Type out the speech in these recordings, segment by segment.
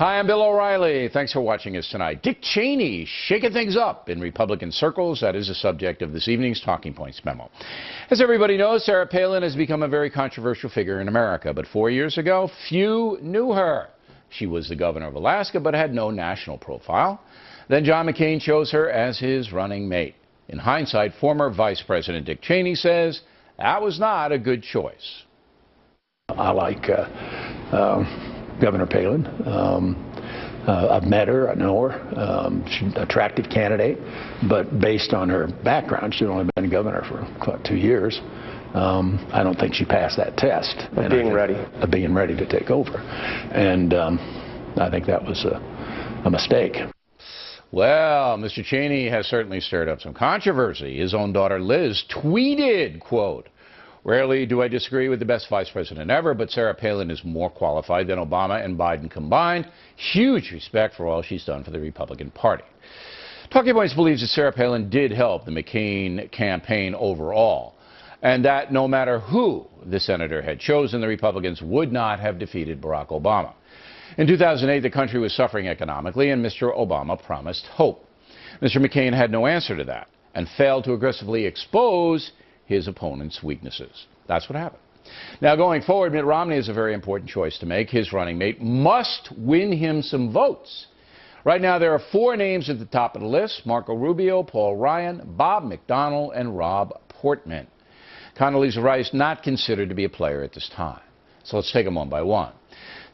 Hi, I'm Bill O'Reilly. Thanks for watching us tonight. Dick Cheney shaking things up in Republican circles. That is the subject of this evening's Talking Points memo. As everybody knows, Sarah Palin has become a very controversial figure in America. But 4 years ago, few knew her. She was the governor of Alaska, but had no national profile. Then John McCain chose her as his running mate. In hindsight, former Vice President Dick Cheney says that was not a good choice. I like Governor Palin. I've met her, I know her. She's an attractive candidate, but based on her background, she's only been governor for about 2 years. I don't think she passed that test. Of being ready. Of being ready to take over. And I think that was a mistake. Well, Mr. Cheney has certainly stirred up some controversy. His own daughter Liz tweeted, quote, "Rarely do I disagree with the best vice president ever, but Sarah Palin is more qualified than Obama and Biden combined. Huge respect for all she's done for the Republican Party." Talking Points believes that Sarah Palin did help the McCain campaign overall, and that no matter who the senator had chosen, the Republicans would not have defeated Barack Obama. In 2008, the country was suffering economically, and Mr. Obama promised hope. Mr. McCain had no answer to that and failed to aggressively expose his opponent's weaknesses. That's what happened. Now, going forward, Mitt Romney is a very important choice to make. His running mate must win him some votes. Right now, there are 4 names at the top of the list: Marco Rubio, Paul Ryan, Bob McDonnell, and Rob Portman. Condoleezza Rice not considered to be a player at this time. So let's take them one by one.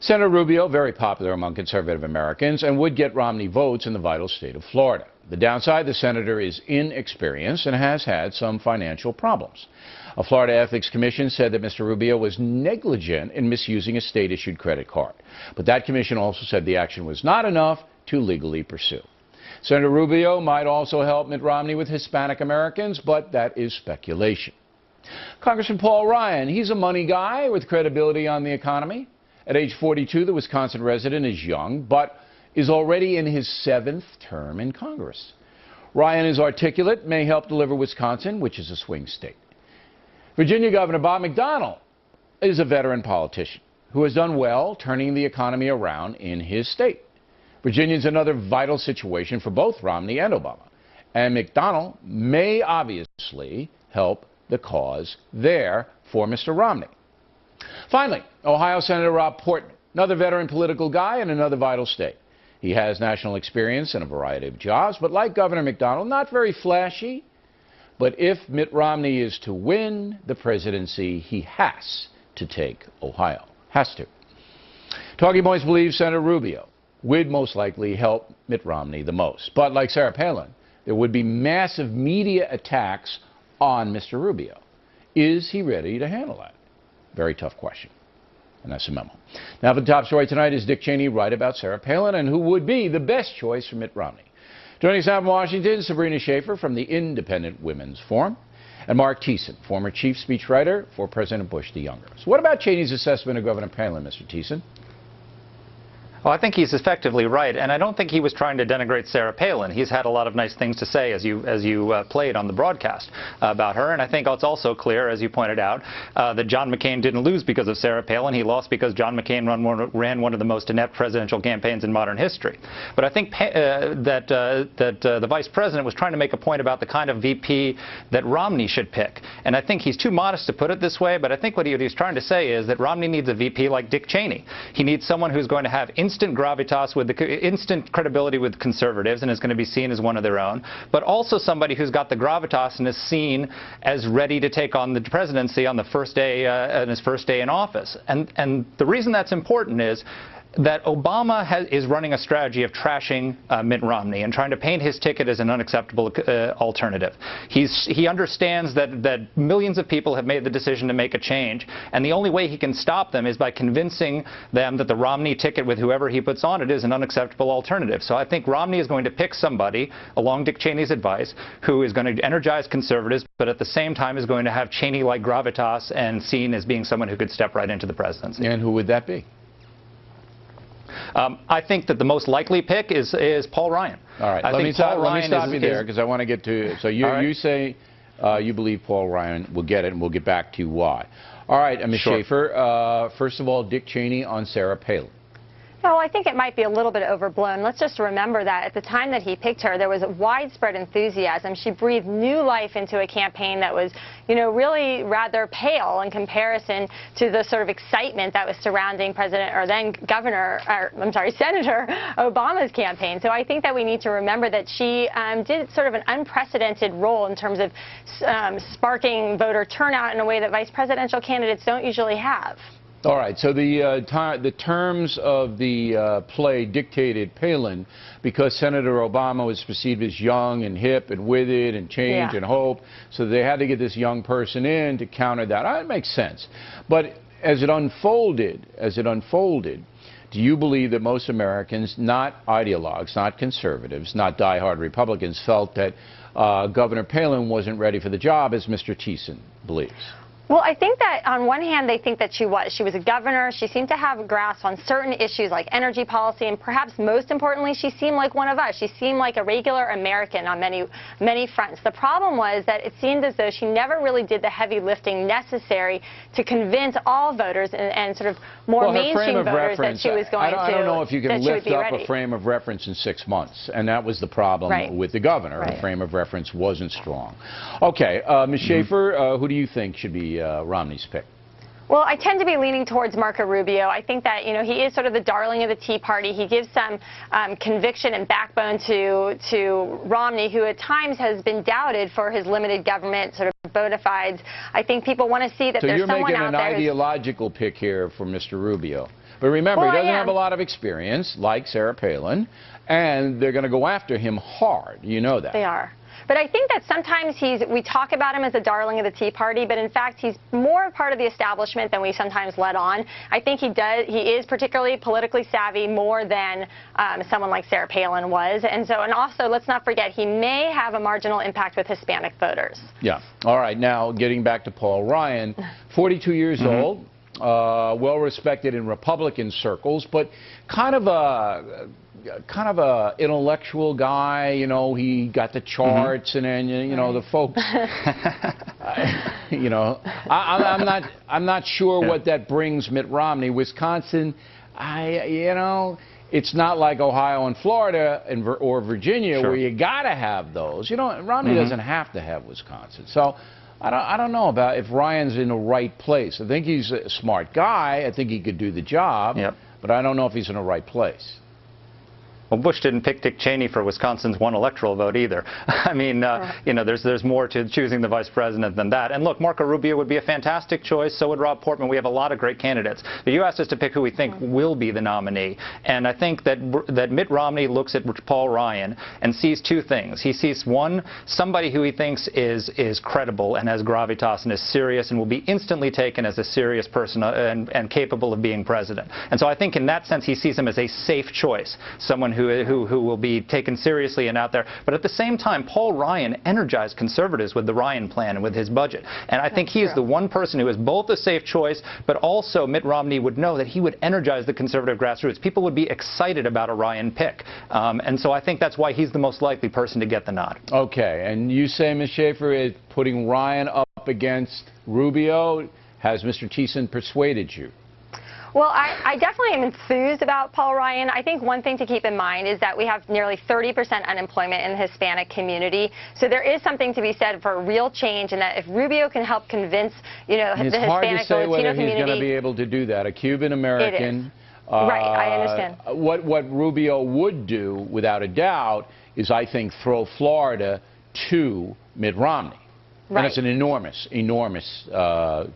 Senator Rubio, very popular among conservative Americans, and would get Romney votes in the vital state of Florida. The downside, the senator is inexperienced and has had some financial problems. A Florida Ethics Commission said that Mr. Rubio was negligent in misusing a state-issued credit card. But that commission also said the action was not enough to legally pursue. Senator Rubio might also help Mitt Romney with Hispanic Americans, but that is speculation. Congressman Paul Ryan, he's a money guy with credibility on the economy. At age 42, the Wisconsin resident is young, but is already in his 7th term in Congress. Ryan is articulate, may help deliver Wisconsin, which is a swing state. Virginia Governor Bob McDonnell is a veteran politician who has done well turning the economy around in his state. Virginia is another vital situation for both Romney and Obama, and McDonnell may obviously help the cause there for Mr. Romney. Finally, Ohio Senator Rob Portman, another veteran political guy in another vital state. He has national experience in a variety of jobs, but like Governor McDonnell, not very flashy. But if Mitt Romney is to win the presidency, he has to take Ohio. Has to. Talking Points believes Senator Rubio would most likely help Mitt Romney the most. But like Sarah Palin, there would be massive media attacks on Mr. Rubio. Is he ready to handle that? Very tough question. And that's a memo. Now, for the top story tonight, is Dick Cheney right about Sarah Palin and who would be the best choice for Mitt Romney? Joining us now from Washington, Sabrina Schaeffer from the Independent Women's Forum, and Mark Thiessen, former chief speechwriter for President Bush the Younger. So what about Cheney's assessment of Governor Palin, Mr. Thiessen? Well, I think he's effectively right, and I don't think he was trying to denigrate Sarah Palin. He's had a lot of nice things to say, as you played on the broadcast about her, and I think it's also clear, as you pointed out, that John McCain didn't lose because of Sarah Palin. He lost because John McCain ran one of the most inept presidential campaigns in modern history. But I think that the vice president was trying to make a point about the kind of VP that Romney should pick, and I think he's too modest to put it this way, but I think what he's trying to say is that Romney needs a VP like Dick Cheney. He needs someone who's going to have instant gravitas, with the instant credibility with conservatives, and is going to be seen as one of their own, but also somebody who's got the gravitas and is seen as ready to take on the presidency on the first day, in his first day in office. And the reason that's important is that Obama is running a strategy of trashing Mitt Romney and trying to paint his ticket as an unacceptable alternative. He understands that millions of people have made the decision to make a change, and the only way he can stop them is by convincing them that the Romney ticket with whoever he puts on it is an unacceptable alternative. So I think Romney is going to pick somebody, along Dick Cheney's advice, who is going to energize conservatives, but at the same time is going to have Cheney-like gravitas and seen as being someone who could step right into the presidency. And who would that be? I think that the most likely pick is Paul Ryan. All right, let me stop you there because I want to get to. So you say you believe Paul Ryan will get it, and we'll get back to why. All right, Ms. Sure. Schaeffer. First of all, Dick Cheney on Sarah Palin. Oh, I think it might be a little bit overblown. Let's just remember that at the time that he picked her, there was widespread enthusiasm. She breathed new life into a campaign that was, really rather pale in comparison to the sort of excitement that was surrounding Senator Obama's campaign. So I think that we need to remember that she did sort of an unprecedented role in terms of sparking voter turnout in a way that vice presidential candidates don't usually have. All right, so the terms of the play dictated Palin because Senator Obama was perceived as young and hip and with it and change and hope, so they had to get this young person in to counter that. It makes sense. But as it unfolded, do you believe that most Americans, not ideologues, not conservatives, not diehard Republicans, felt that Governor Palin wasn't ready for the job, as Mr. Thiessen believes? Well, I think that on one hand, they think that she was. She was a governor. She seemed to have a grasp on certain issues like energy policy, and perhaps most importantly, she seemed like one of us. She seemed like a regular American on many fronts. The problem was that it seemed as though she never really did the heavy lifting necessary to convince all voters and sort of more mainstream voters that she was going to. I don't know if you can lift up a frame of reference in 6 months, and that was the problem with the governor. The frame of reference wasn't strong. Okay, Ms. Schaeffer, who do you think should be Romney's pick? Well, I tend to be leaning towards Marco Rubio. I think that, he is sort of the darling of the Tea Party. He gives some conviction and backbone to Romney, who at times has been doubted for his limited government sort of bona fides. I think people want to see that there's someone out there. So you're making an ideological pick here for Mr. Rubio. But remember, he doesn't have a lot of experience, like Sarah Palin, and they're going to go after him hard. You know that. They are. But I think that sometimes we talk about him as a darling of the Tea Party, but in fact he's more part of the establishment than we sometimes let on. I think he is particularly politically savvy more than someone like Sarah Palin was. And also, let's not forget, he may have a marginal impact with Hispanic voters. Yeah. All right. Now, getting back to Paul Ryan, 42 years old, well respected in Republican circles, but kind of a intellectual guy. He got the charts, and then the folks. I'm not sure what that brings Mitt Romney. Wisconsin, it's not like Ohio and Florida or Virginia where you gotta have those. Romney doesn't have to have Wisconsin. So I don't know about if Ryan's in the right place. I think he's a smart guy. I think he could do the job. But I don't know if he's in the right place. Well, Bush didn't pick Dick Cheney for Wisconsin's one electoral vote either. I mean, there's more to choosing the vice president than that. And look, Marco Rubio would be a fantastic choice. So would Rob Portman. We have a lot of great candidates. But you asked us to pick who we think will be the nominee. And I think that Mitt Romney looks at Paul Ryan and sees two things. He sees, one, somebody who he thinks is credible and has gravitas and is serious and will be instantly taken as a serious person and capable of being president. And so I think in that sense he sees him as a safe choice, someone who will be taken seriously and out there. But at the same time, Paul Ryan energized conservatives with the Ryan plan and with his budget. And I think he is the one person who is both a safe choice, but also Mitt Romney would know that he would energize the conservative grassroots. People would be excited about a Ryan pick. And so I think that's why he's the most likely person to get the nod. Okay. And you say, Ms. Schaeffer, is putting Ryan up against Rubio. Has Mr. Thiessen persuaded you? Well, I definitely am enthused about Paul Ryan. I think one thing to keep in mind is that we have nearly 30% unemployment in the Hispanic community. So there is something to be said for real change, and that if Rubio can help convince, the Hispanic or Latino community. It's hard to say whether he's going to be able to do that. A Cuban-American. Right, I understand. What Rubio would do, without a doubt, is, I think, throw Florida to Mitt Romney. And it's an enormous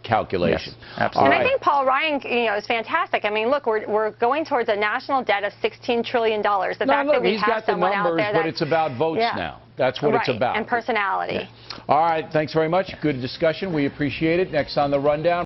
calculation. Yes, absolutely. And I think Paul Ryan, is fantastic. I mean, look, we're going towards a national debt of $16 trillion. The fact that we have someone out there but it's about votes now. That's what it's about. And personality. All right. Thanks very much. Good discussion. We appreciate it. Next on the Rundown.